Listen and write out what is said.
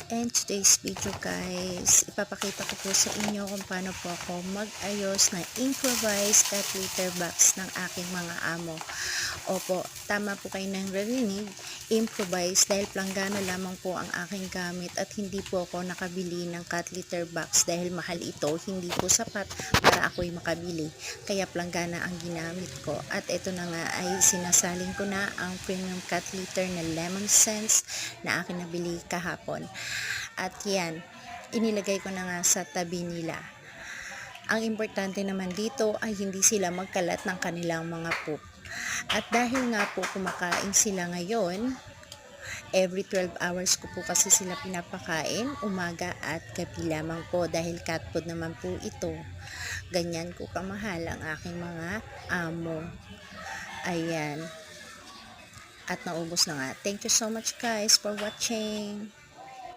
And today's video guys, ipapakita ko po sa inyo kung paano po ako mag-ayos ng improvised cat litter box ng aking mga amo. Opo, tama po kayo ng narinig, improvised dahil planggana lamang po ang aking gamit at hindi po ako nakabili ng cat litter box dahil mahal ito, hindi po sapat para ako'y makabili. Kaya planggana ang ginamit ko at ito na nga ay sinasalin ko na ang premium cat litter na lemon sense na aking nabili kahapon. At yan, inilagay ko na nga sa tabi nila. Ang importante naman dito ay hindi sila magkalat ng kanilang mga poop. At dahil nga po kumakain sila ngayon, every 12 hours ko po kasi sila pinapakain, umaga at gabi lamang po dahil cat food naman po ito. Ganyan ko kamahal ang aking mga amo. Ayan. At naubos na nga. Thank you so much guys for watching.